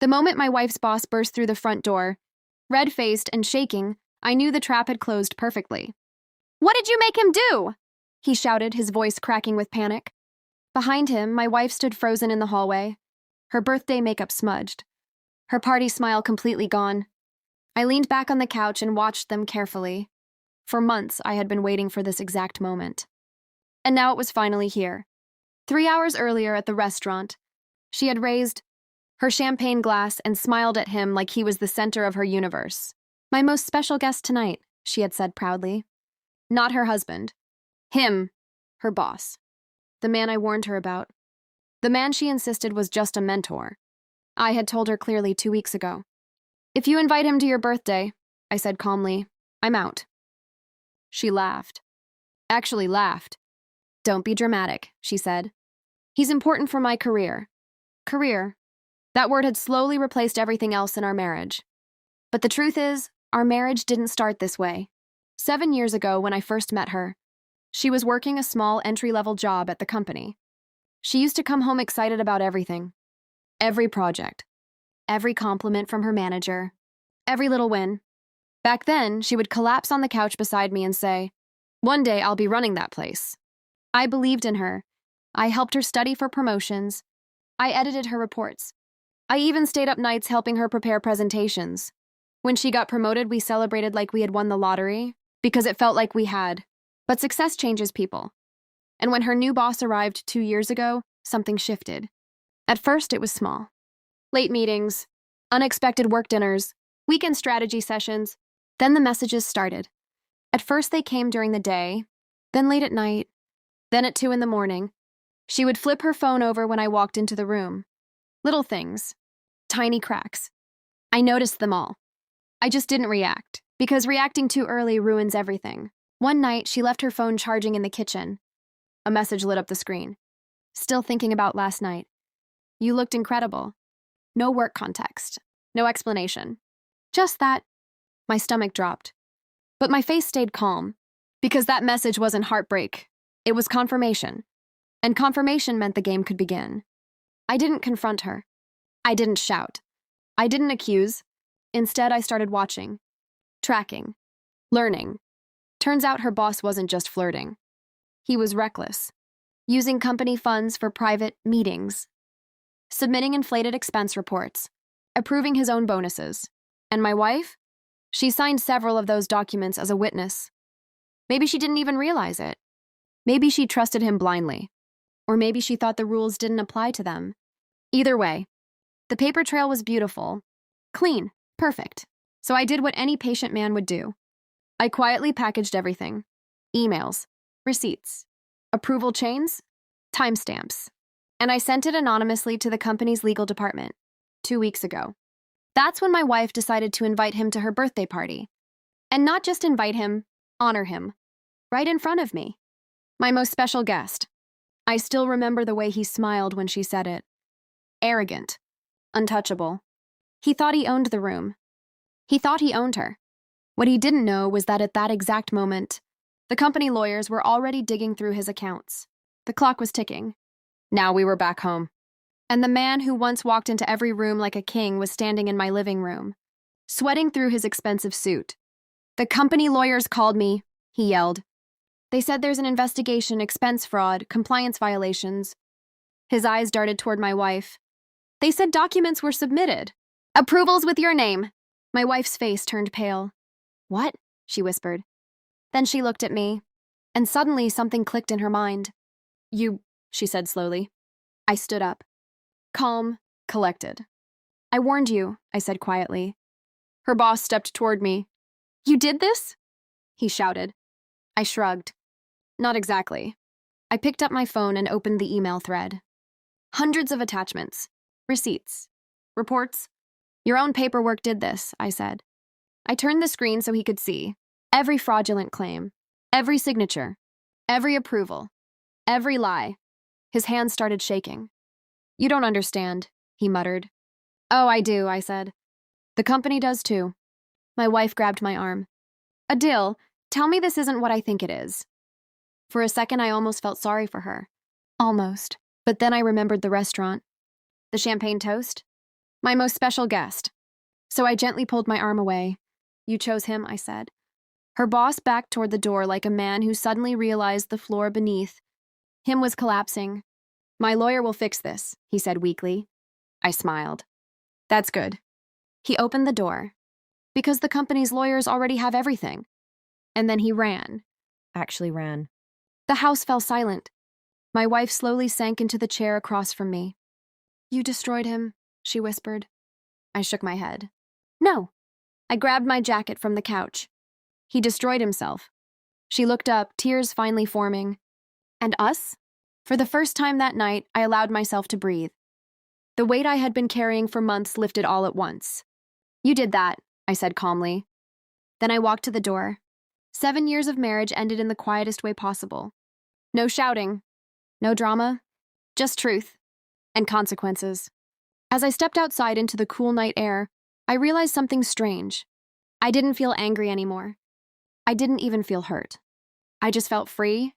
The moment my wife's boss burst through the front door, red-faced and shaking, I knew the trap had closed perfectly. "What did you make him do?" he shouted, his voice cracking with panic. Behind him, my wife stood frozen in the hallway, her birthday makeup smudged, her party smile completely gone. I leaned back on the couch and watched them carefully. For months, I had been waiting for this exact moment. And now it was finally here. 3 hours earlier at the restaurant, she had raised her champagne glass and smiled at him like he was the center of her universe. "My most special guest tonight," she had said proudly. Not her husband. Him, her boss. The man I warned her about. The man she insisted was just a mentor. I had told her clearly 2 weeks ago. "If you invite him to your birthday," I said calmly, "I'm out." She laughed. Actually laughed. "Don't be dramatic," she said. "He's important for my career." Career. That word had slowly replaced everything else in our marriage. But the truth is, our marriage didn't start this way. 7 years ago, when I first met her, she was working a small entry-level job at the company. She used to come home excited about everything. Every project. Every compliment from her manager. Every little win. Back then, she would collapse on the couch beside me and say, "One day I'll be running that place." I believed in her. I helped her study for promotions. I edited her reports. I even stayed up nights helping her prepare presentations. When she got promoted, we celebrated like we had won the lottery, because it felt like we had. But success changes people. And when her new boss arrived 2 years ago, something shifted. At first, it was small. Late meetings, unexpected work dinners, weekend strategy sessions. Then the messages started. At first, they came during the day, then late at night, then at 2 in the morning. She would flip her phone over when I walked into the room. Little things. Tiny cracks. I noticed them all. I just didn't react, because reacting too early ruins everything. One night, she left her phone charging in the kitchen. A message lit up the screen. "Still thinking about last night. You looked incredible." No work context. No explanation. Just that. My stomach dropped. But my face stayed calm, because that message wasn't heartbreak. It was confirmation. And confirmation meant the game could begin. I didn't confront her. I didn't shout. I didn't accuse. Instead, I started watching. Tracking. Learning. Turns out her boss wasn't just flirting. He was reckless. Using company funds for private meetings. Submitting inflated expense reports. Approving his own bonuses. And my wife? She signed several of those documents as a witness. Maybe she didn't even realize it. Maybe she trusted him blindly. Or maybe she thought the rules didn't apply to them. Either way, the paper trail was beautiful. Clean. Perfect. So I did what any patient man would do. I quietly packaged everything. Emails. Receipts. Approval chains. Timestamps. And I sent it anonymously to the company's legal department 2 weeks ago. That's when my wife decided to invite him to her birthday party. And not just invite him, honor him. Right in front of me. My most special guest. I still remember the way he smiled when she said it. Arrogant. Untouchable. He thought he owned the room. He thought he owned her. What he didn't know was that at that exact moment, the company lawyers were already digging through his accounts. The clock was ticking. Now we were back home. And the man who once walked into every room like a king was standing in my living room, sweating through his expensive suit. "The company lawyers called me," he yelled. "They said there's an investigation, expense fraud, compliance violations." His eyes darted toward my wife. "They said documents were submitted. Approvals with your name." My wife's face turned pale. "What?" she whispered. Then she looked at me, and suddenly something clicked in her mind. "You," she said slowly. I stood up. Calm, collected. "I warned you," I said quietly. Her boss stepped toward me. "You did this?" he shouted. I shrugged. Not exactly. I picked up my phone and opened the email thread. Hundreds of attachments. Receipts. Reports. "Your own paperwork did this," I said. I turned the screen so he could see. Every fraudulent claim. Every signature. Every approval. Every lie. His hands started shaking. "You don't understand," he muttered. "Oh, I do," I said. "The company does too." My wife grabbed my arm. "Adil, tell me this isn't what I think it is." For a second, I almost felt sorry for her. Almost. But then I remembered the restaurant. The champagne toast. My most special guest. So I gently pulled my arm away. You chose him, I said. Her boss backed toward the door like a man who suddenly realized the floor beneath him was collapsing. My lawyer will fix this, he said weakly. I smiled. That's good. He opened the door. Because the company's lawyers already have everything. And then he ran. Actually ran. The house fell silent. My wife slowly sank into the chair across from me. You destroyed him, she whispered. I shook my head. No. I grabbed my jacket from the couch. He destroyed himself. She looked up, tears finally forming. And us? For the first time that night, I allowed myself to breathe. The weight I had been carrying for months lifted all at once. You did that, I said calmly. Then I walked to the door. 7 years of marriage ended in the quietest way possible. No shouting, no drama, just truth and consequences. As I stepped outside into the cool night air, I realized something strange. I didn't feel angry anymore. I didn't even feel hurt. I just felt free